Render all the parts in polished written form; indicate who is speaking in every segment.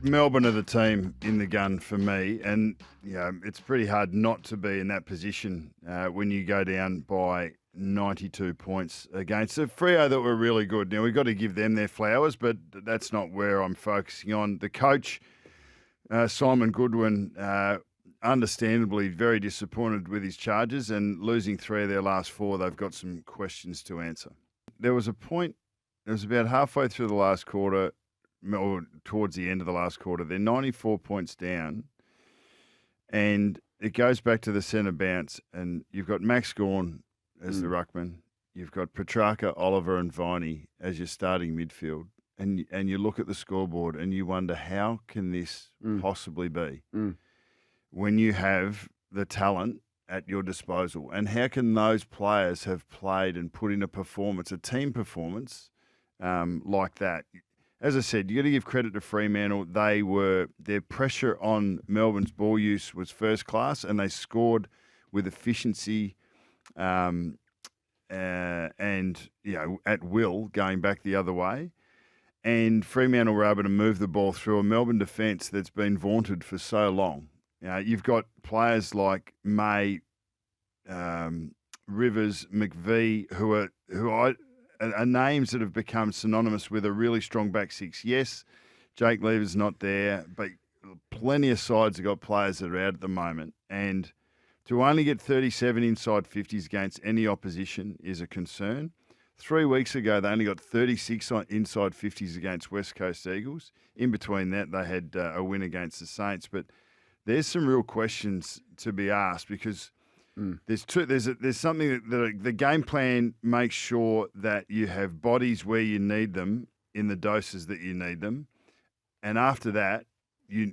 Speaker 1: Melbourne are the team in the gun for me, and it's pretty hard not to be in that position when you go down by 92 points against a Freo that were really good. Now, we've got to give them their flowers, but that's not where I'm focusing on. The coach, Simon Goodwin, understandably very disappointed with his charges, and losing 3 of their last 4, they've got some questions to answer. There was a point, it was about halfway through the last quarter, or towards the end of the last quarter, they're 94 points down, and it goes back to the centre bounce, and you've got Max Gawn as the ruckman, you've got Petrarca, Oliver and Viney as your starting midfield, and you look at the scoreboard and you wonder, how can this possibly be when you have the talent at your disposal? And how can those players have played and put in a performance, a team performance like that? As I said, you got to give credit to Fremantle. Their pressure on Melbourne's ball use was first class, and they scored with efficiency and at will, going back the other way. And Fremantle were able to move the ball through a Melbourne defence that's been vaunted for so long. You've got players like May, Rivers, McVie, who are names that have become synonymous with a really strong back six. Yes, Jake Lever's not there, but plenty of sides have got players that are out at the moment. And to only get 37 inside 50s against any opposition is a concern. 3 weeks ago, they only got 36 inside 50s against West Coast Eagles. In between that, they had a win against the Saints. But there's some real questions to be asked, because there's something that the game plan makes sure that you have bodies where you need them in the doses that you need them. And after that,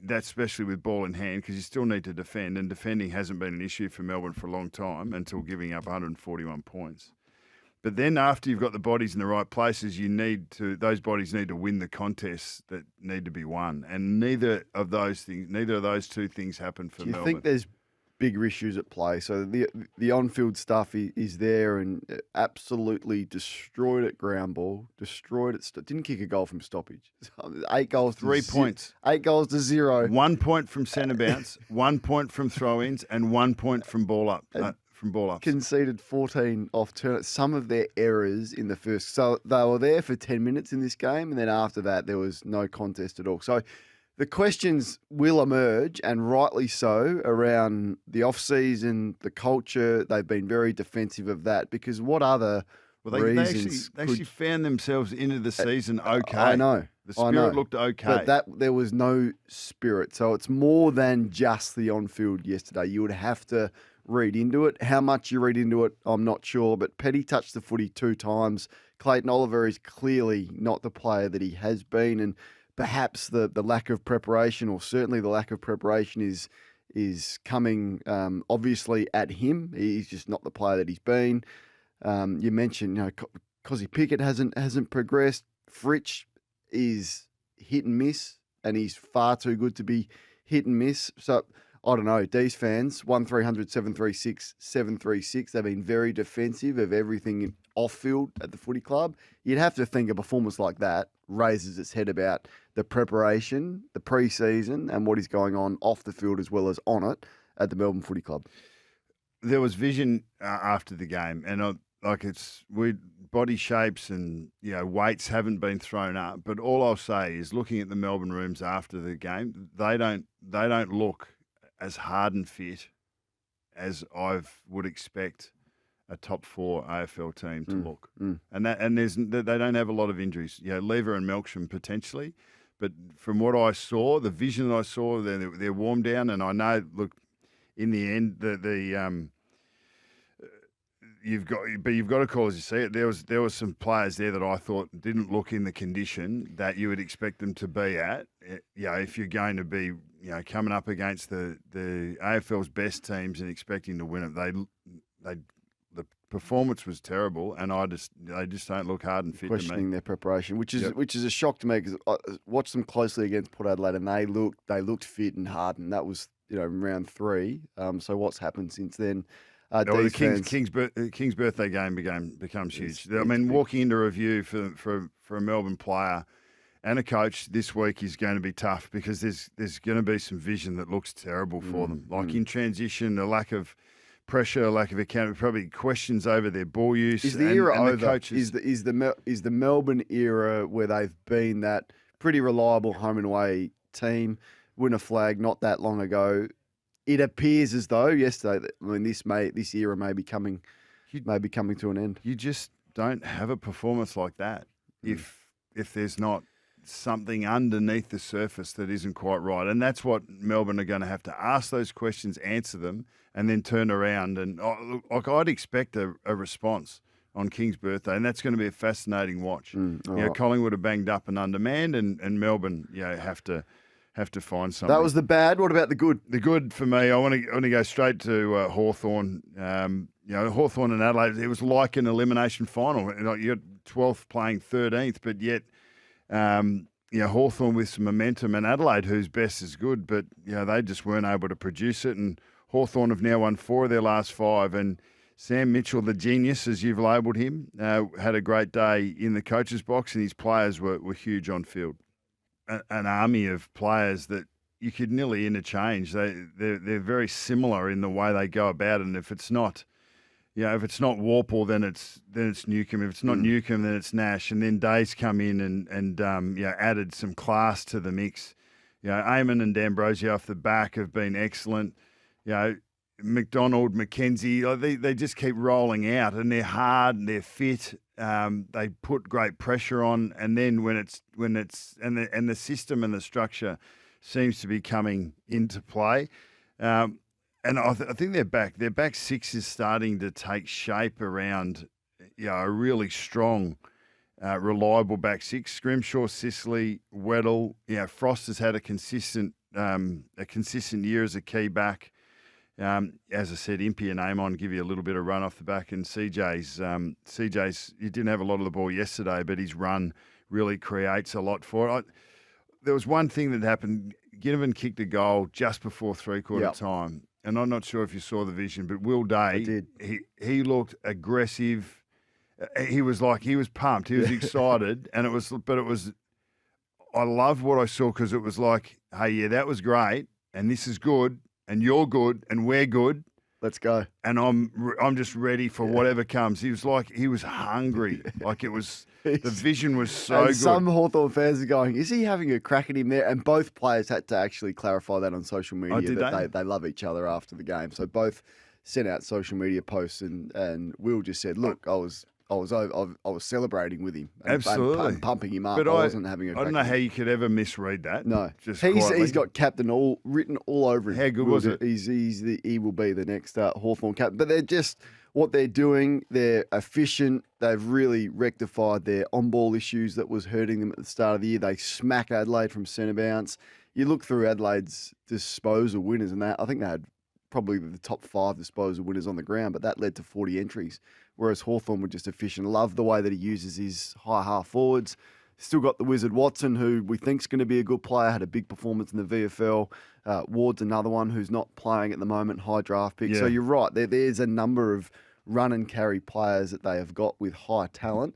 Speaker 1: that's especially with ball in hand, because you still need to defend, and defending hasn't been an issue for Melbourne for a long time until giving up 141 points. But then after you've got the bodies in the right places, those bodies need to win the contests that need to be won. And neither of those two things happen for Melbourne.
Speaker 2: Do you think there's bigger issues at play? So the on-field stuff is there, and absolutely destroyed at ground ball, didn't kick a goal from stoppage. 8 goals,
Speaker 1: 3 points.
Speaker 2: 8 goals to 0.
Speaker 1: 1 point from centre bounce, 1 point from throw-ins, and 1 point from ball up. From ball ups.
Speaker 2: Conceded 14 off turn. Some of their errors in the first. So they were there for 10 minutes in this game, and then after that, there was no contest at all. So the questions will emerge, and rightly so, around the off-season, the culture. They've been very defensive of that, because what other reasons?
Speaker 1: They actually found themselves into the season okay.
Speaker 2: I know.
Speaker 1: The spirit looked okay.
Speaker 2: But there was no spirit. So it's more than just the on-field yesterday. You would have to read into it. How much you read into it, I'm not sure. But Petty touched the footy 2 times. Clayton Oliver is clearly not the player that he has been, and perhaps the lack of preparation, or certainly the lack of preparation, is coming obviously at him. He's just not the player that he's been. You mentioned, Cozzy Pickett hasn't progressed. Fritsch is hit and miss, and he's far too good to be hit and miss. So I don't know. D's fans, 1300 736 736. They've been very defensive of everything off-field at the footy club. You'd have to think a performance like that raises its head about the preparation, the pre-season, and what is going on off the field as well as on it at the Melbourne Footy Club.
Speaker 1: There was vision after the game, and body shapes and weights haven't been thrown up. But all I'll say is, looking at the Melbourne rooms after the game, they don't look as hard and fit as I would expect a top 4 AFL team to look. And they don't have a lot of injuries. Lever and Melksham potentially, but from what I saw, the vision that I saw, they're warm down, and I know. Look, in the end, you've got to call as you see it. There was some players there that I thought didn't look in the condition that you would expect them to be at. If you're going to be coming up against the AFL's best teams and expecting to win it, the performance was terrible, and they just don't look hard and fit to me.
Speaker 2: Questioning their preparation, which is a shock to me, because I watched them closely against Port Adelaide, and they looked fit and hard, and that was in round 3. So what's happened since then?
Speaker 1: The King's birthday game becomes huge. I mean, walking into review for a Melbourne player and a coach this week is going to be tough because there's going to be some vision that looks terrible for them. Like in transition, a lack of pressure, a lack of accountability, probably questions over their ball use.
Speaker 2: Is the era
Speaker 1: and
Speaker 2: over?
Speaker 1: The coaches,
Speaker 2: is the Melbourne era where they've been that pretty reliable home and away team, win a flag not that long ago? It appears as though yesterday, this era may be coming to an end.
Speaker 1: You just don't have a performance like that if there's not something underneath the surface that isn't quite right. And that's what Melbourne are going to have to ask those questions, answer them, and then turn around. And I'd expect a response on King's birthday, and that's going to be a fascinating watch.
Speaker 2: Right.
Speaker 1: Collingwood are banged up and undermanned, and Melbourne have to find something.
Speaker 2: That was the bad. What about the good?
Speaker 1: The good for me, I want to go straight to Hawthorn. Hawthorn and Adelaide, it was like an elimination final. You got 12th playing 13th, but yet, Hawthorn with some momentum, and Adelaide, whose best is good, but they just weren't able to produce it. And Hawthorn have now won 4 of their last 5. And Sam Mitchell, the genius, as you've labelled him, had a great day in the coach's box, and his players were huge on field. An army of players that you could nearly interchange. They're very similar in the way they go about it. And if it's not, if it's not Warple, then it's Newcombe. If it's not Newcombe, then it's Nash. And then Day's come in and added some class to the mix. Eamon and D'Ambrosio off the back have been excellent. McDonald, McKenzie, they just keep rolling out, and they're hard and they're fit. They put great pressure on, and then when the system and the structure seems to be coming into play, and I think their back six is starting to take shape around a really strong, reliable back six. Scrimshaw, Sicily, Weddle. Frost has had a consistent year as a key back. As I said, Impey and Amon give you a little bit of run off the back, and CJ's he didn't have a lot of the ball yesterday, but his run really creates a lot for it. There was one thing that happened. Ginnivan kicked a goal just before three-quarter time, and I'm not sure if you saw the vision, but Will Day,
Speaker 2: I did.
Speaker 1: He looked aggressive. He was pumped. He was excited, and it was. I loved what I saw because it was like, hey, yeah, that was great, and this is good. And you're good, and we're good.
Speaker 2: Let's go.
Speaker 1: And I'm just ready for whatever comes. He was hungry. Like it was, the vision was so good.
Speaker 2: Some Hawthorn fans are going, is he having a crack at him there? And both players had to actually clarify that on social media.
Speaker 1: Did
Speaker 2: they love each other after the game. So both sent out social media posts, and Will just said, look, I was celebrating with him.
Speaker 1: Absolutely.
Speaker 2: And pumping him up.
Speaker 1: But
Speaker 2: I wasn't having a crack.
Speaker 1: I don't know how you could ever misread that.
Speaker 2: No.
Speaker 1: Just
Speaker 2: he's got captain written all over him.
Speaker 1: How good was it?
Speaker 2: He will be the next Hawthorn captain. But they're just, what they're doing, they're efficient. They've really rectified their on-ball issues that was hurting them at the start of the year. They smack Adelaide from centre bounce. You look through Adelaide's disposal winners, and I think they had probably the top 5 disposal winners on the ground, but that led to 40 entries, whereas Hawthorn were just efficient. Love the way that he uses his high half forwards. Still got the Wizard Watson, who we think is going to be a good player, had a big performance in the VFL. Ward's another one who's not playing at the moment, high draft pick.
Speaker 1: Yeah.
Speaker 2: So you're right, there's a number of run and carry players that they have got with high talent,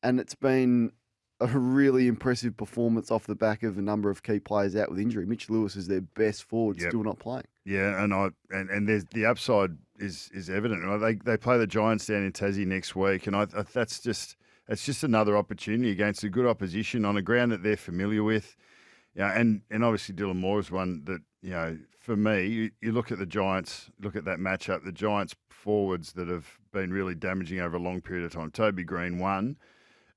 Speaker 2: and it's been a really impressive performance off the back of a number of key players out with injury. Mitch Lewis is their best forward, still not playing.
Speaker 1: Yeah, and there's the upside is evident. They play the Giants down in Tassie next week, and that's just another opportunity against a good opposition on a ground that they're familiar with. And obviously Dylan Moore is one that for me, you look at the Giants, look at that matchup. The Giants forwards that have been really damaging over a long period of time. Toby Green one,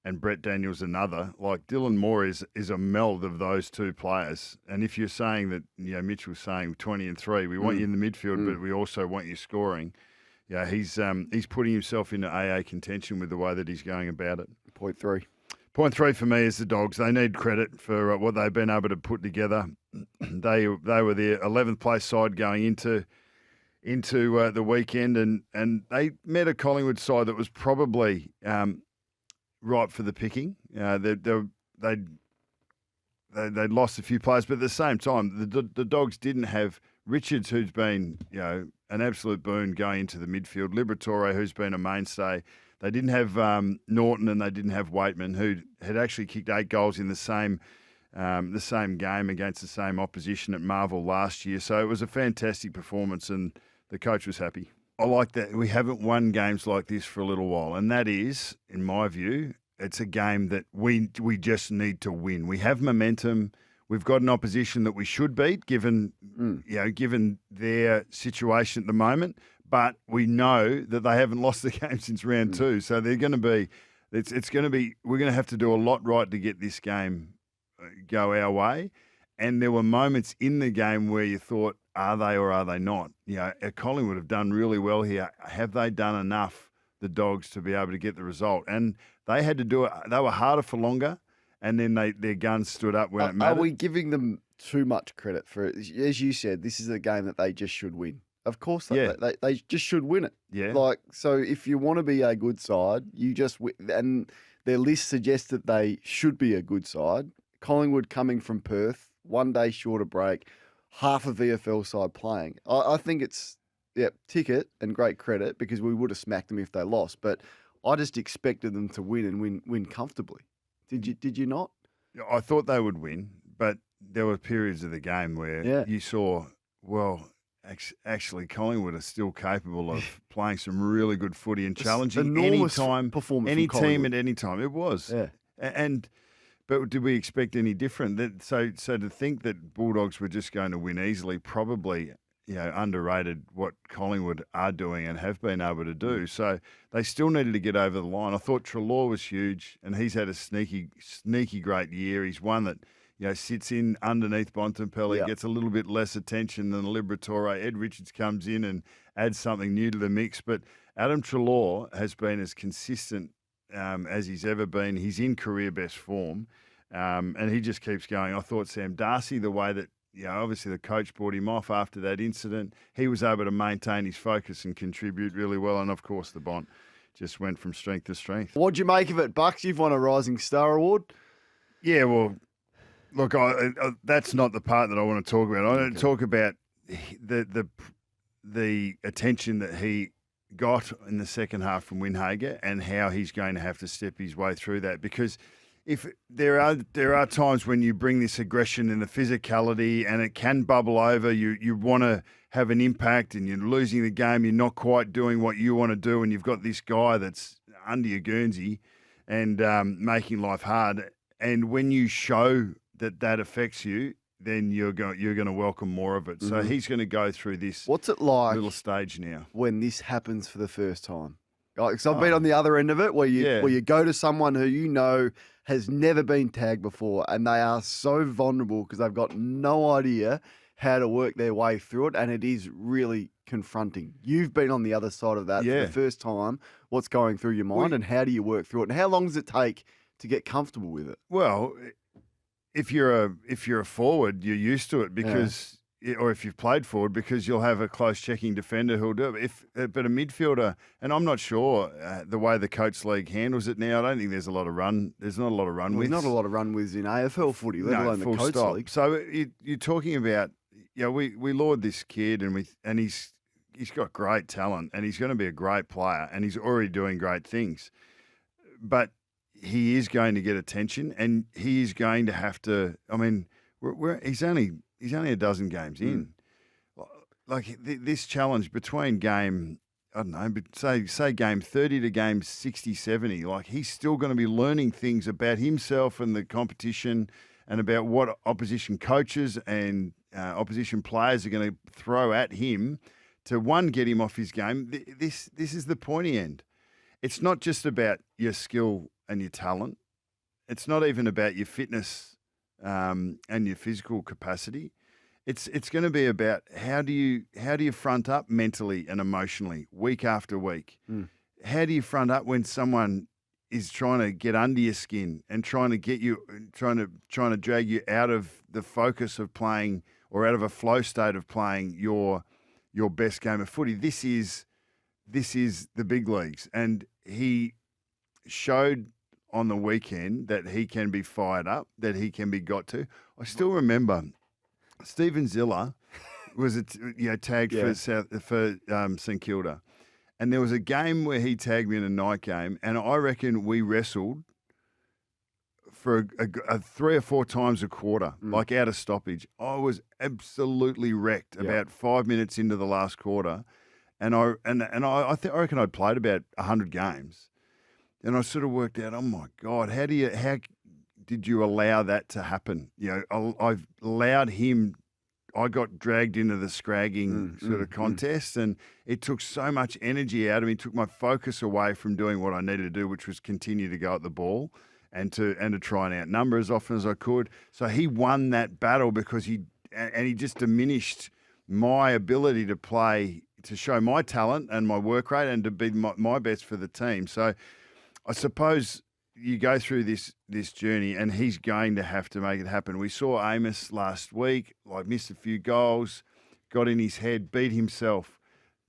Speaker 1: and Brett Daniels another. Like Dylan Moore is a meld of those two players. And if you're saying that, Mitchell's saying 20 and 3, we want you in the midfield, but we also want you scoring. Yeah, he's putting himself into AA contention with the way that he's going about it.
Speaker 2: Point 3.
Speaker 1: Point 3 for me is the Dogs. They need credit for what they've been able to put together. They were the 11th place side going into the weekend, and they met a Collingwood side that was probably ripe for the picking. They'd lost a few players, but at the same time, the Dogs didn't have Richards, who's been an absolute boon going into the midfield. Liberatore, who's been a mainstay. They didn't have Norton and they didn't have Waitman, who had actually kicked 8 goals in the same game against the same opposition at Marvel last year. So it was a fantastic performance and the coach was happy. I like that we haven't won games like this for a little while, and that is, in my view, it's a game that we just need to win. We have momentum. We've got an opposition that we should beat, given their situation at the moment. But we know that they haven't lost the game since round 2, so they're going to be. It's going to be. We're going to have to do a lot right to get this game go our way. And there were moments in the game where you thought, are they or are they not? Collingwood have done really well here. Have they done enough, the Dogs, to be able to get the result? And they had to do it. They were harder for longer, and then their guns stood up when it mattered.
Speaker 2: Are we giving them too much credit for it? As you said, this is a game that they just should win. Of course, they just should win it.
Speaker 1: Yeah.
Speaker 2: So if you want to be a good side, you just win. And their list suggests that they should be a good side. Collingwood coming from Perth, 1 day short of break, half a VFL side playing. I think it's ticket and great credit because we would have smacked them if they lost. But I just expected them to win and win comfortably. Did you not?
Speaker 1: I thought they would win, but there were periods of the game where you saw, actually Collingwood are still capable of playing some really good footy and challenging any time, any team at any time. It was.
Speaker 2: Yeah.
Speaker 1: But did we expect any different? So to think that Bulldogs were just going to win easily, probably underrated what Collingwood are doing and have been able to do. So they still needed to get over the line. I thought Treloar was huge, and he's had a sneaky great year. He's one that sits in underneath Bontempelli, gets a little bit less attention than Liberatore. Ed Richards comes in and adds something new to the mix. But Adam Treloar has been as consistent as he's ever been. He's in career best form, and he just keeps going. I thought Sam Darcy, the way that obviously the coach brought him off after that incident, he was able to maintain his focus and contribute really well. And of course, the Bont just went from strength to strength.
Speaker 2: What'd you make of it, Bucks? You've won a Rising Star Award.
Speaker 1: Yeah, well, look, that's not the part that I want to talk about. I don't talk about the attention that he got in the second half from Windhager and how he's going to have to step his way through that, because if there are times when you bring this aggression and the physicality and it can bubble over, you want to have an impact and you're losing the game, you're not quite doing what you want to do, and you've got this guy that's under your Guernsey and making life hard. And when you show that affects you, then you're going to welcome more of it. So he's going to go through this.
Speaker 2: What's it like
Speaker 1: little stage now
Speaker 2: when this happens for the first time? Because I've been on the other end of it, where you go to someone who has never been tagged before, and they are so vulnerable because they've got no idea how to work their way through it, and it is really confronting. You've been on the other side of that for the first time. What's going through your mind, and how do you work through it, and how long does it take to get comfortable with it?
Speaker 1: Well, if you're a forward, you're used to it because. Or if you've played forward, because you'll have a close checking defender who'll do it. But a midfielder, and I'm not sure the way the Coates League handles it now. I don't think there's a lot of run. There's not a lot of run widths.
Speaker 2: There's not a lot of run widths in AFL footy, let alone the Coates League.
Speaker 1: So you're talking about, we laud this kid, and he's got great talent, and he's going to be a great player, and he's already doing great things. But he is going to get attention, and he is going to have to. I mean, he's only a dozen games in. Like this challenge between game, I don't know, but say game 30 to game 60, 70, like he's still going to be learning things about himself and the competition and about what opposition coaches and opposition players are going to throw at him to, one, get him off his game. This is the pointy end. It's not just about your skill and your talent. It's not even about your fitness and your physical capacity. It's going to be about how do you front up mentally and emotionally week after week. How do you front up when someone is trying to get under your skin and trying to get you, trying to drag you out of the focus of playing or out of a flow state of playing your best game of footy? This is the big leagues, and he showed on the weekend that he can be fired up, that he can be got to. I still remember Stephen Ziller was tagged for St Kilda, And there was a game where he tagged me in a night game, and I reckon we wrestled for a 3 or 4 times a quarter, like out of stoppage. I was absolutely wrecked about 5 minutes into the last quarter, and I reckon I'd played about 100 games, and I sort of worked out, oh my God, how did you allow that to happen? You know, I've allowed him. I got dragged into the scragging sort of contest, and it took so much energy out of me. It took my focus away from doing what I needed to do, which was continue to go at the ball and to try and outnumber as often as I could. So he won that battle because he just diminished my ability to play, to show my talent and my work rate and to be my best for the team. So I suppose you go through this journey, and he's going to have to make it happen. We saw Amos last week, missed a few goals, got in his head, beat himself.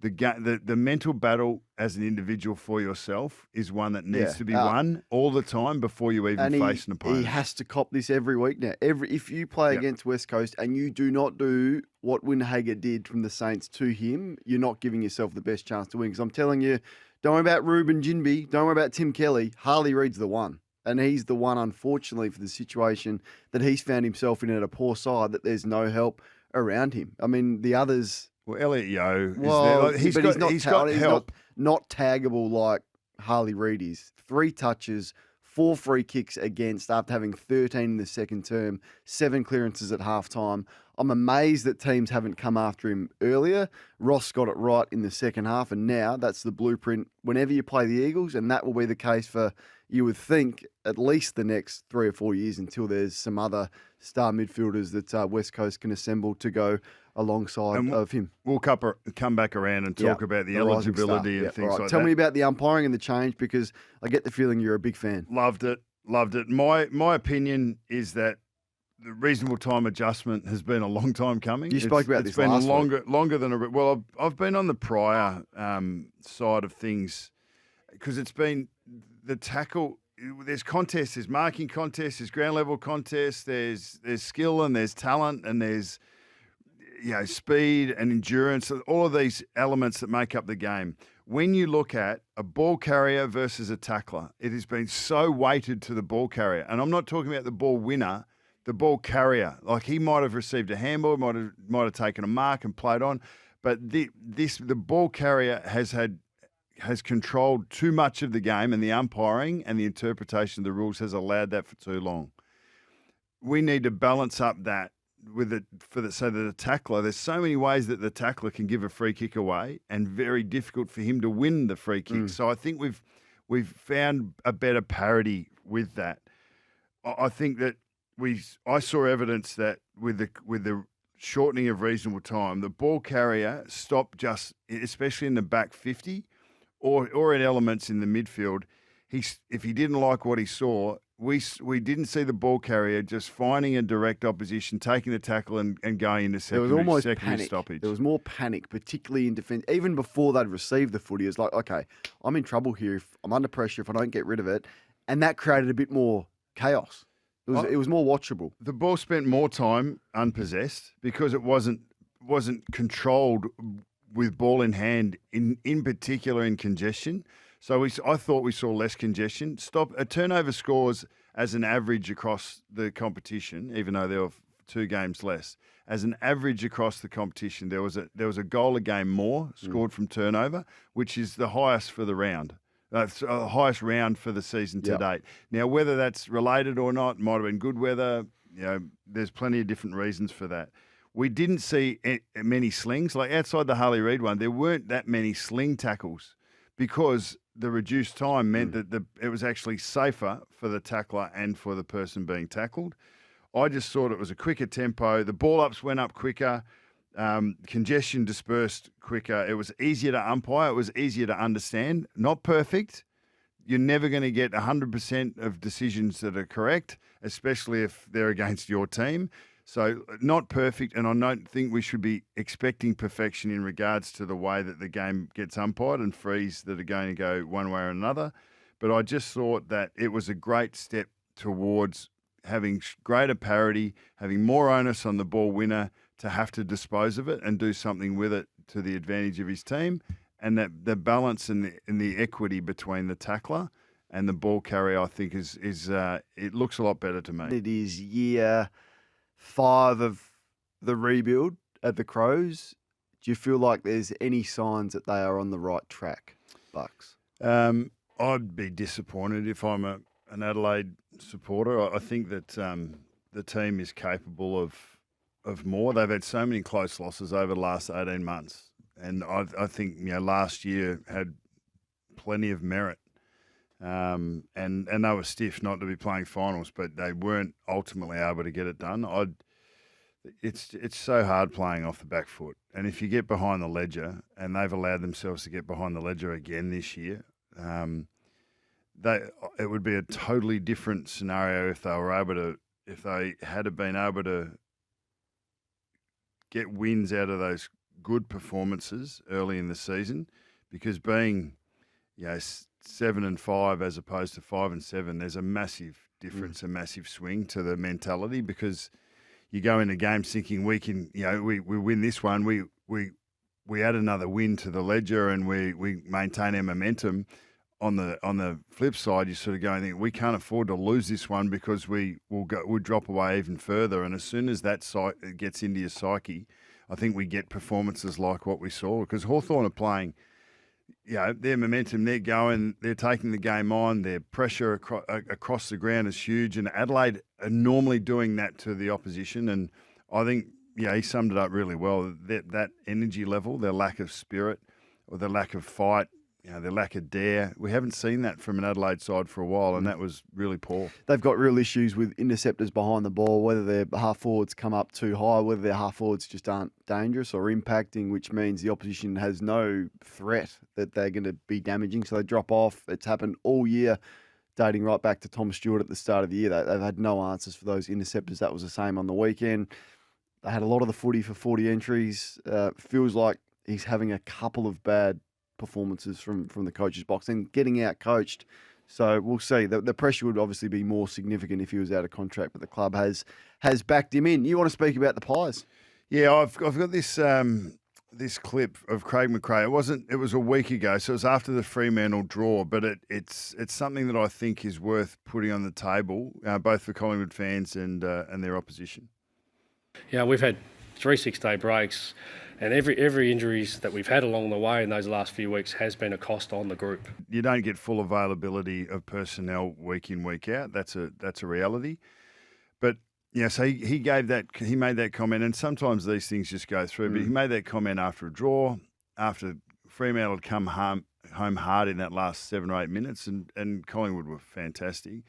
Speaker 1: The mental battle as an individual for yourself is one that needs to be won all the time before you even face an opponent.
Speaker 2: He has to cop this every week now. If you play against West Coast and you do not do what Winhager did from the Saints to him, you're not giving yourself the best chance to win. Because I'm telling you, don't worry about Ruben Jinby, don't worry about Tim Kelly. Harley Reid's the one. And he's the one, unfortunately, for the situation that he's found himself in at a poor side, that there's no help around him. I mean, the others...
Speaker 1: Well, Elliot Yeo is there. He's got help.
Speaker 2: Not taggable like Harley Reid is. 3 touches, 4 free kicks against after having 13 in the second term, 7 clearances at halftime. I'm amazed that teams haven't come after him earlier. Ross got it right in the second half, and now that's the blueprint whenever you play the Eagles, and that will be the case for, you would think, at least the next 3 or 4 years until there's some other star midfielders that West Coast can assemble to go alongside of him.
Speaker 1: We'll come back around and talk about the eligibility and things like that.
Speaker 2: Tell me about the umpiring and the change, because I get the feeling you're a big fan.
Speaker 1: Loved it. My opinion is that the reasonable time adjustment has been a long time coming.
Speaker 2: You spoke about this last week.
Speaker 1: It's been longer than well, I've been on the prior side of things, because it's been the tackle. There's contests, there's marking contests, there's ground level contests, there's skill and there's talent and there's speed and endurance, all of these elements that make up the game. When you look at a ball carrier versus a tackler, it has been so weighted to the ball carrier. And I'm not talking about the ball winner, the ball carrier. Like, he might have received a handball, might have taken a mark and played on, but the ball carrier has controlled too much of the game, and the umpiring and the interpretation of the rules has allowed that for too long. We need to balance up that so that the tackler, there's so many ways that the tackler can give a free kick away, and very difficult for him to win the free kick. So I think we've found a better parity with that. I think that I saw evidence that with the shortening of reasonable time, the ball carrier stopped, just especially in the back 50 or in elements in the midfield. If he didn't like what he saw, we didn't see the ball carrier just finding a direct opposition, taking the tackle and going into secondary stoppage.
Speaker 2: There was more panic, particularly in defence. Even before they'd received the footy, it's like, okay, I'm in trouble here. If I'm under pressure, if I don't get rid of it. And that created a bit more chaos. It was more watchable.
Speaker 1: The ball spent more time unpossessed because it wasn't controlled with ball in hand, in particular in congestion. So I thought we saw less congestion. Turnover scores as an average across the competition, even though there were 2 games less. As an average across the competition, there was a goal a game more scored from turnover, which is the highest for the round. Highest round for the season to date. Now, whether that's related or not, might have been good weather. There's plenty of different reasons for that. We didn't see many slings. Like outside the Harley Reid one, there weren't that many sling tackles, because the reduced time meant that it was actually safer for the tackler and for the person being tackled. I just thought it was a quicker tempo. The ball ups went up quicker. Congestion dispersed quicker. It was easier to umpire. It was easier to understand. Not perfect. You're never going to get 100% of decisions that are correct, especially if they're against your team. So not perfect, and I don't think we should be expecting perfection in regards to the way that the game gets umpired and frees that are going to go one way or another. But I just thought that it was a great step towards having greater parity, having more onus on the ball winner to have to dispose of it and do something with it to the advantage of his team, and that the balance and the equity between the tackler and the ball carrier, I think, is it looks a lot better to me.
Speaker 2: It is year 5 of the rebuild at the Crows. Do you feel like there's any signs that they are on the right track, Bucks?
Speaker 1: I'd be disappointed if I'm an Adelaide supporter. I think that the team is capable of more. They've had so many close losses over the last 18 months, and I think last year had plenty of merit. And they were stiff not to be playing finals, but they weren't ultimately able to get it done. It's so hard playing off the back foot, and if you get behind the ledger, and they've allowed themselves to get behind the ledger again this year, it would be a totally different scenario if they had been able to get wins out of those good performances early in the season, because being 7-5 as opposed to 5-7, there's a massive difference, a massive swing to the mentality, because you go into games thinking we can, we win this one, we add another win to the ledger and we maintain our momentum. On the flip side, you sort of go and think we can't afford to lose this one, because we'll drop away even further. And as soon as that gets into your psyche, I think we get performances like what we saw, because Hawthorn are playing. Their momentum, they're going, they're taking the game on, their pressure across the ground is huge, and Adelaide are normally doing that to the opposition. And I think, he summed it up really well, that energy level, their lack of spirit or their lack of fight, their lack of dare. We haven't seen that from an Adelaide side for a while, and that was really poor.
Speaker 2: They've got real issues with interceptors behind the ball, whether their half forwards come up too high, whether their half forwards just aren't dangerous or impacting, which means the opposition has no threat that they're going to be damaging, so they drop off. It's happened all year, dating right back to Tom Stewart at the start of the year. They've had no answers for those interceptors. That was the same on the weekend. They had a lot of the footy for 40 entries. Feels like he's having a couple of bad performances from the coach's box and getting out coached. So we'll see. The pressure would obviously be more significant if he was out of contract, but the club has backed him in. You want to speak about the Pies?
Speaker 1: Yeah, I've got this clip of Craig McRae. It was a week ago, so it was after the Fremantle draw, but it's something that I think is worth putting on the table, both for Collingwood fans and their opposition.
Speaker 3: Yeah, we've had 3 6-day breaks, and every injuries that we've had along the way in those last few weeks has been a cost on the group.
Speaker 1: You don't get full availability of personnel week in, week out. That's a reality. But so he made that comment, and sometimes these things just go through. But he made that comment after a draw, after Fremantle had come home hard in that last 7 or 8 minutes, and Collingwood were fantastic.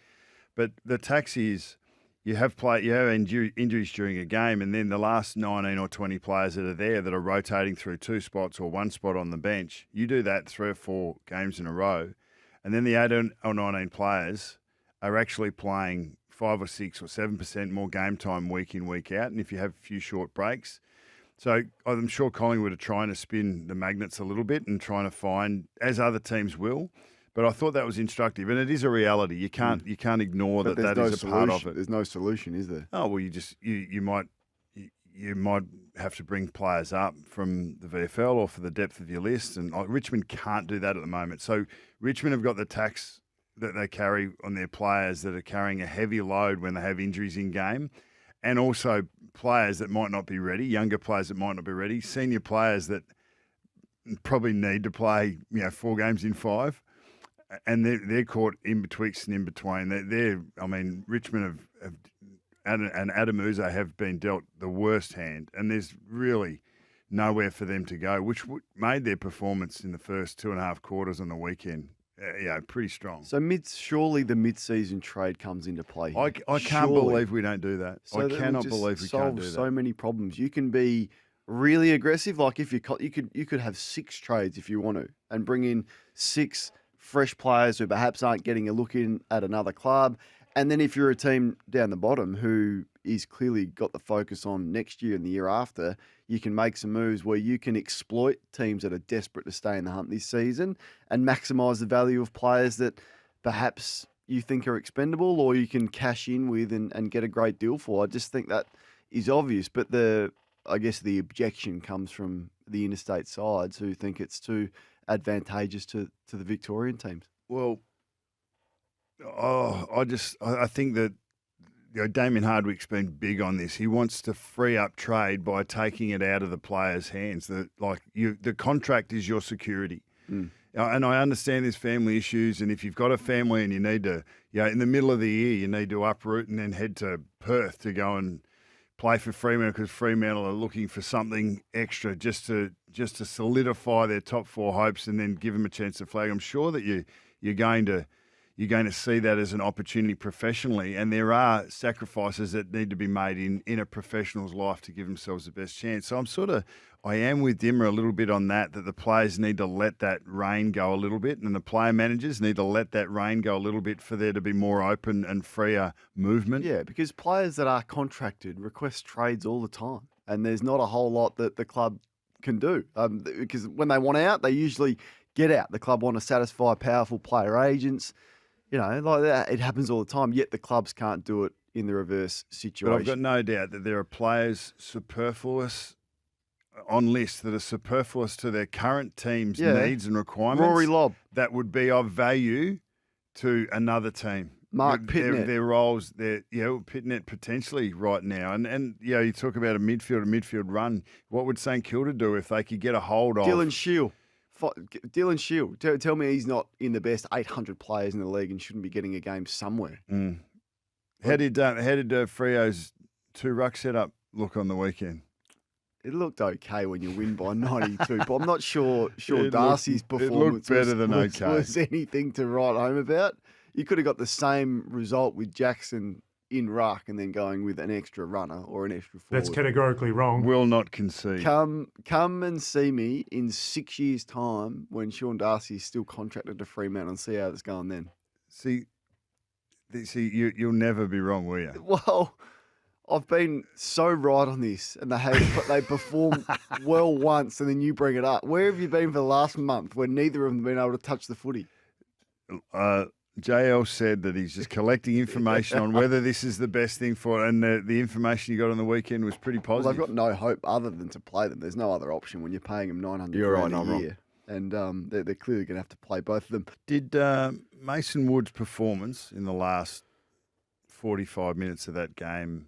Speaker 1: But the taxi is, you have injuries during a game, and then the last 19 or 20 players that are there that are rotating through 2 spots or 1 spot on the bench, you do that 3 or 4 games in a row, and then the 18 or 19 players are actually playing 5 or 6 or 7% more game time week in, week out, and if you have a few short breaks. So I'm sure Collingwood are trying to spin the magnets a little bit and trying to find, as other teams will. But I thought that was instructive, and it is a reality. You can't ignore that is a part of it.
Speaker 2: There's no solution, is there?
Speaker 1: Oh well, you might have to bring players up from the VFL or for the depth of your list, and Richmond can't do that at the moment. So Richmond have got the tax that they carry on their players that are carrying a heavy load when they have injuries in game, and also players that might not be ready, younger players that might not be ready, senior players that probably need to play 4 games in 5. And they're caught in betwixt and in between. Richmond and Adamusa have been dealt the worst hand, and there's really nowhere for them to go, which made their performance in the first 2.5 quarters on the weekend, pretty strong.
Speaker 2: So surely the mid-season trade comes into play here.
Speaker 1: I can't believe we don't do that.
Speaker 2: So
Speaker 1: I cannot believe we can't do that.
Speaker 2: So many problems. You can be really aggressive, like if you could have 6 trades if you want to, and bring in 6 fresh players who perhaps aren't getting a look in at another club. And then if you're a team down the bottom who is clearly got the focus on next year and the year after, you can make some moves where you can exploit teams that are desperate to stay in the hunt this season and maximise the value of players that perhaps you think are expendable or you can cash in with and get a great deal for. I just think that is obvious. But I guess the objection comes from the interstate sides who think it's too advantageous to the Victorian teams?
Speaker 1: Well, I think that Damien Hardwick's been big on this. He wants to free up trade by taking it out of the players' hands. The contract is your security. And I understand there's family issues, and if you've got a family and you need to, in the middle of the year, you need to uproot and then head to Perth to go and play for Fremantle because Fremantle are looking for something extra just to solidify their top four hopes and then give them a chance to flag. I'm sure that you're going to see that as an opportunity professionally, and there are sacrifices that need to be made in a professional's life to give themselves the best chance. So I am with Dimmer a little bit on that the players need to let that rein go a little bit, and the player managers need to let that rein go a little bit for there to be more open and freer movement.
Speaker 2: Yeah, because players that are contracted request trades all the time, and there's not a whole lot that the club can do. Because when they want out, they usually get out. The club want to satisfy powerful player agents. Like that, it happens all the time, yet the clubs can't do it in the reverse situation.
Speaker 1: But I've got no doubt that there are players on lists that are superfluous to their current team's needs and requirements.
Speaker 2: Rory Lobb.
Speaker 1: That would be of value to another team.
Speaker 2: Mark Pitnet.
Speaker 1: Their roles, Pitnet potentially right now. And you talk about a midfield run. What would St Kilda do if they could get a hold of
Speaker 2: Dylan Shield? Tell me he's not in the best 800 players in the league and shouldn't be getting a game somewhere.
Speaker 1: How did Freo's 2-ruck setup look on the weekend?
Speaker 2: It looked okay when you win by 92, but I'm not sure Darcy's performance
Speaker 1: better than okay.
Speaker 2: was anything to write home about. You could have got the same result with Jackson in ruck and then going with an extra runner or an extra forward.
Speaker 4: That's categorically wrong.
Speaker 1: Will not concede.
Speaker 2: Come and see me in 6 years' time when Sean Darcy is still contracted to Fremantle and see how it's going then.
Speaker 1: See, you'll never be wrong, will you?
Speaker 2: Well, I've been so right on this, and they perform well once, and then you bring it up. Where have you been for the last month when neither of them have been able to touch the footy?
Speaker 1: JL said that he's just collecting information on whether this is the best thing for it, and the information he got on the weekend was pretty positive.
Speaker 2: Well, they've got no hope other than to play them. There's no other option when you're paying them $900 a year. And they're clearly going to have to play both of them.
Speaker 1: Did Mason Wood's performance in the last 45 minutes of that game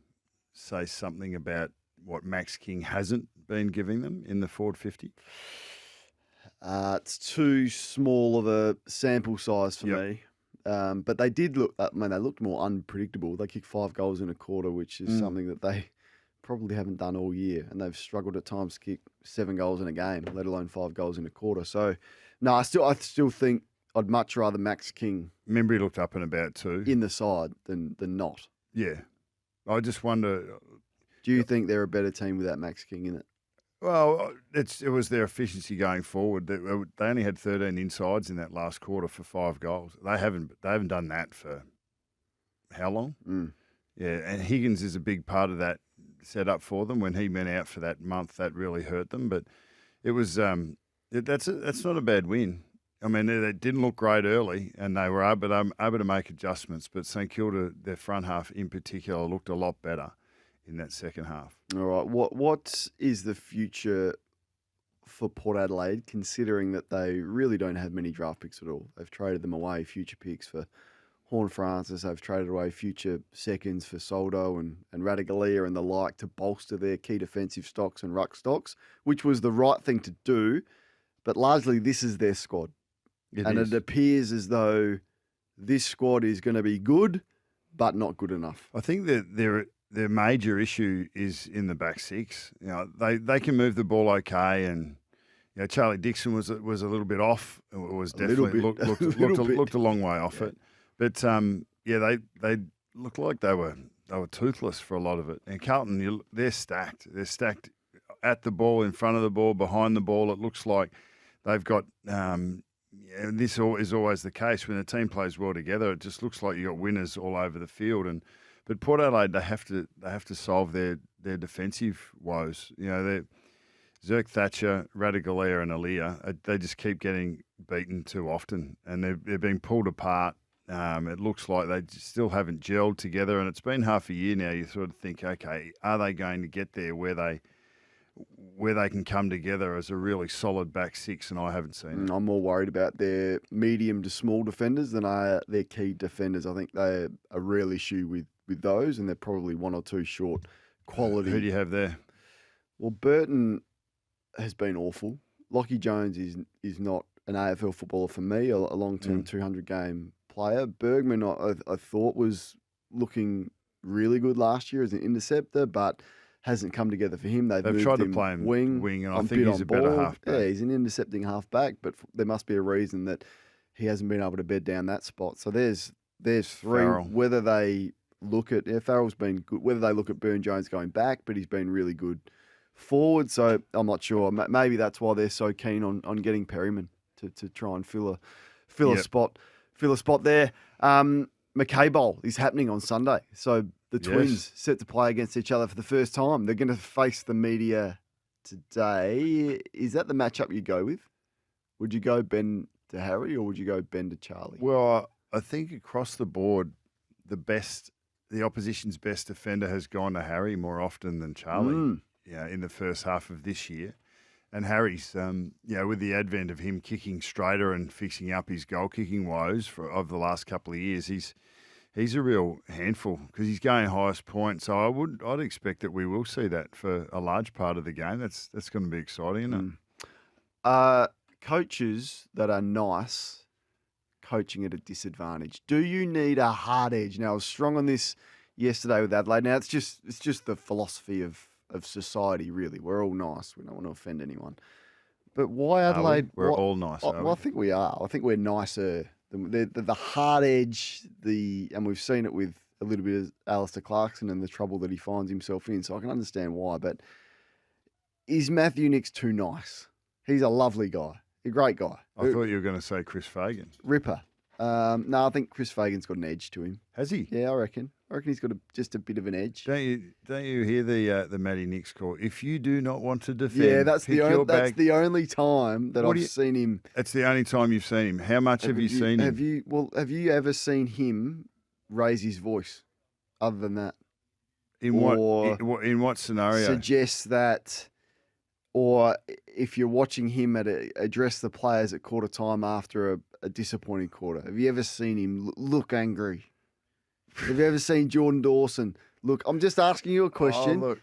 Speaker 1: say something about what Max King hasn't been giving them in the forward 50?
Speaker 2: It's too small of a sample size for me. But they did look, they looked more unpredictable. They kicked 5 goals in a quarter, which is something that they probably haven't done all year. And they've struggled at times to kick 7 goals in a game, let alone 5 goals in a quarter. So, no, I still think I'd much rather Max King.
Speaker 1: Remember, he looked up and about too.
Speaker 2: In the side than not.
Speaker 1: Yeah. I just wonder.
Speaker 2: Do you think they're a better team without Max King in it?
Speaker 1: Well, it was their efficiency going forward. They only had 13 insides in that last quarter for 5 goals. They haven't done that for how long? Yeah, and Higgins is a big part of that setup for them. When he went out for that month, that really hurt them. But it was that's not a bad win. I mean, they didn't look great early, and they were able to make adjustments. But St Kilda, their front half in particular, looked a lot better in that second half.
Speaker 2: All right. What is the future for Port Adelaide, considering that they really don't have many draft picks at all? They've traded them away, future picks for Horn Francis. They've traded away future seconds for Soldo and Radigalia and the like to bolster their key defensive stocks and ruck stocks, which was the right thing to do. But largely, this is their squad. It appears as though this squad is going to be good, but not good enough.
Speaker 1: I think that their major issue is in the back six. They can move the ball okay, and Charlie Dixon was a little bit off. It was definitely looked a long way off it. But they looked like they were toothless for a lot of it. And Carlton, they're stacked. They're stacked at the ball, in front of the ball, behind the ball. It looks like they've got. This is always the case when a team plays well together. It just looks like you got winners all over the field. But Port Adelaide, they have to solve their defensive woes. Zerk Thatcher, Radigalia, and Aaliyah, they just keep getting beaten too often, and they're being pulled apart. It looks like they still haven't gelled together, and it's been half a year now. You sort of think, okay, are they going to get there where they where they can come together as a really solid back six, and I haven't seen it.
Speaker 2: I'm more worried about their medium to small defenders than I are their key defenders. I think they're a real issue with those, and they're probably one or two short quality.
Speaker 1: Who do you have there?
Speaker 2: Well, Burton has been awful. Lockie Jones is not an AFL footballer for me, a long-term 200-game player. Bergman, I thought, was looking really good last year as an interceptor, but hasn't come together for him. They've
Speaker 1: tried to
Speaker 2: him
Speaker 1: play him wing, and I
Speaker 2: I'm
Speaker 1: think he's a better halfback.
Speaker 2: Yeah, he's an intercepting halfback, but there must be a reason that he hasn't been able to bed down that spot. So there's three.
Speaker 1: Farrell.
Speaker 2: Whether they look at Farrell's been good. Whether they look at Burn Jones going back, but he's been really good forward. So I'm not sure. Maybe that's why they're so keen on getting Perryman to try and fill a spot there. McKay Bowl is happening on Sunday. So the Twins set to play against each other for the first time. They're going to face the media today. Is that the matchup you go with? Would you go Ben to Harry or would you go Ben to Charlie?
Speaker 1: Well, I think across the board, the opposition's best defender has gone to Harry more often than Charlie. In the first half of this year. And Harry's, with the advent of him kicking straighter and fixing up his goal-kicking woes of the last couple of years, he's a real handful because he's going highest point. So I'd expect that we will see that for a large part of the game. That's going to be exciting, isn't it?
Speaker 2: Coaches that are nice coaching at a disadvantage. Do you need a hard edge? Now, I was strong on this yesterday with Adelaide. Now, it's just the philosophy of society, really. We're all nice. We don't want to offend anyone. But why Adelaide?
Speaker 1: We're all nice.
Speaker 2: I think we are. I think we're nicer. The hard edge, and we've seen it with a little bit of Alistair Clarkson and the trouble that he finds himself in, so I can understand why. But is Matthew Nicks too nice? He's a lovely guy. A great guy.
Speaker 1: I thought you were going to say Chris Fagan.
Speaker 2: Ripper. No, I think Chris Fagan's got an edge to him.
Speaker 1: Has he?
Speaker 2: Yeah, I reckon. He's got just a bit of an edge.
Speaker 1: Don't you hear the Matty Nicks call? If you do not want to defend,
Speaker 2: that's the only time that I've seen him.
Speaker 1: That's the only time you've seen him. How much have you seen him?
Speaker 2: Have you ever seen him raise his voice? Other than that,
Speaker 1: in what scenario?
Speaker 2: Suggests that, or if you're watching him address the players at quarter time after a disappointing quarter, have you ever seen him look angry? Have you ever seen Jordan Dawson? Look, I'm just asking you a question.
Speaker 1: Oh, look.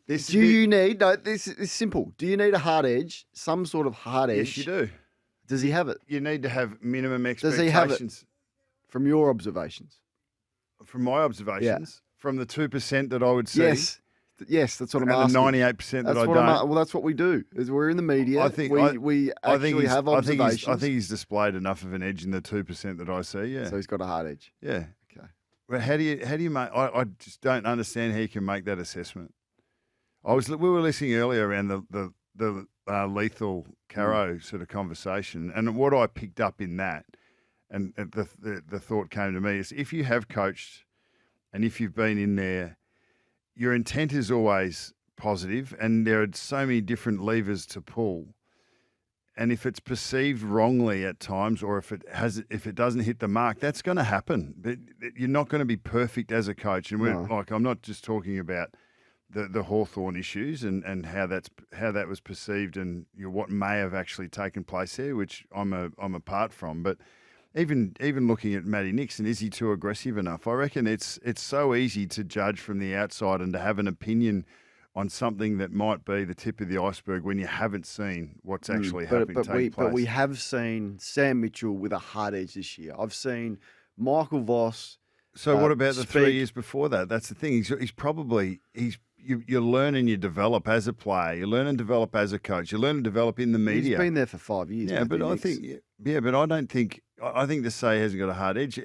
Speaker 2: This is simple. Do you need a hard edge? Some sort of hard edge?
Speaker 1: Yes, you do.
Speaker 2: Does he have it?
Speaker 1: You need to have minimum expectations.
Speaker 2: Does he have it? From your observations?
Speaker 1: From my observations? Yeah. From the 2% that I would see?
Speaker 2: Yes, that's what I'm asking.
Speaker 1: And the 98% that I don't.
Speaker 2: Well, that's what we do. Is we're in the media. I think we actually have observations.
Speaker 1: I think he's displayed enough of an edge in the 2% that I see. Yeah.
Speaker 2: So he's got a hard edge.
Speaker 1: Yeah.
Speaker 2: Okay.
Speaker 1: But how do you make? I just don't understand how you can make that assessment. We were listening earlier around the lethal Caro sort of conversation, and what I picked up in that, and the thought came to me is if you have coached, and if you've been in there, your intent is always positive, and there are so many different levers to pull. And if it's perceived wrongly at times, or if it doesn't hit the mark, that's going to happen. But you're not going to be perfect as a coach. And I'm not just talking about the Hawthorn issues and how that was perceived, and what may have actually taken place there, which I'm apart from. But even looking at Matty Nixon, is he too aggressive enough? I reckon it's so easy to judge from the outside and to have an opinion on something that might be the tip of the iceberg when you haven't seen what's actually happening take place.
Speaker 2: But we have seen Sam Mitchell with a hard edge this year. I've seen Michael Voss.
Speaker 1: So what about the 3 years before that? That's the thing. You learn and you develop as a player. You learn and develop as a coach. You learn and develop in the media.
Speaker 2: He's been there for 5 years.
Speaker 1: Yeah, but I think I don't think. I think to say he hasn't got a hard edge.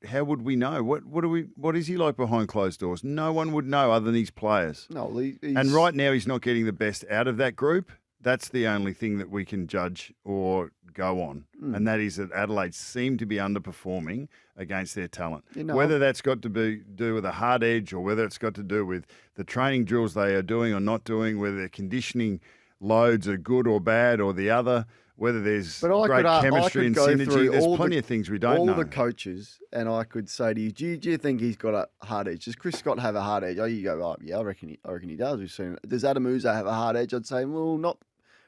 Speaker 1: How would we know? What is he like behind closed doors? No one would know other than his players.
Speaker 2: No,
Speaker 1: and right now he's not getting the best out of that group. That's the only thing that we can judge or go on, and that is that Adelaide seem to be underperforming against their talent. Whether that's got to do with a hard edge, or whether it's got to do with the training drills they are doing or not doing, whether their conditioning loads are good or bad or the other, whether there's
Speaker 2: But I
Speaker 1: great
Speaker 2: could,
Speaker 1: chemistry and
Speaker 2: go
Speaker 1: synergy.
Speaker 2: through
Speaker 1: There's
Speaker 2: all
Speaker 1: plenty
Speaker 2: the,
Speaker 1: of things we don't
Speaker 2: all
Speaker 1: know.
Speaker 2: the coaches, and I could say to you, do you think he's got a hard edge? Does Chris Scott have a hard edge? Oh, you go, oh, yeah, I reckon he does. We've seen it. Does Adam Uza have a hard edge? I'd say, well, not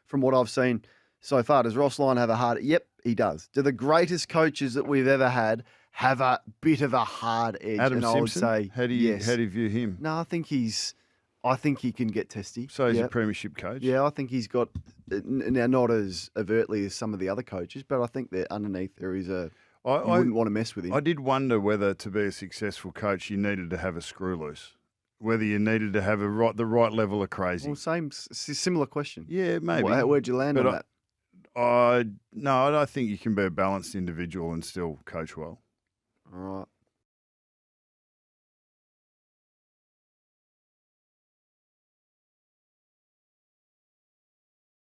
Speaker 2: from what I've seen so far. Does Ross Lyon have a hard edge? Yep, he does. Do the greatest coaches that we've ever had have a bit of a hard edge?
Speaker 1: Adam
Speaker 2: and
Speaker 1: Simpson,
Speaker 2: I would say,
Speaker 1: how do you
Speaker 2: yes.
Speaker 1: view him?
Speaker 2: No, I think he can get testy.
Speaker 1: So he's
Speaker 2: yeah.
Speaker 1: a premiership coach.
Speaker 2: Yeah, I think he's got, now not as overtly as some of the other coaches, but I think that underneath there is you wouldn't want to mess with him.
Speaker 1: I did wonder whether to be a successful coach you needed to have a screw loose, whether you needed to have the right level of crazy.
Speaker 2: Well, similar question.
Speaker 1: Yeah, maybe.
Speaker 2: Where'd you land on that?
Speaker 1: No, I don't think you can be a balanced individual and still coach well.
Speaker 2: All right.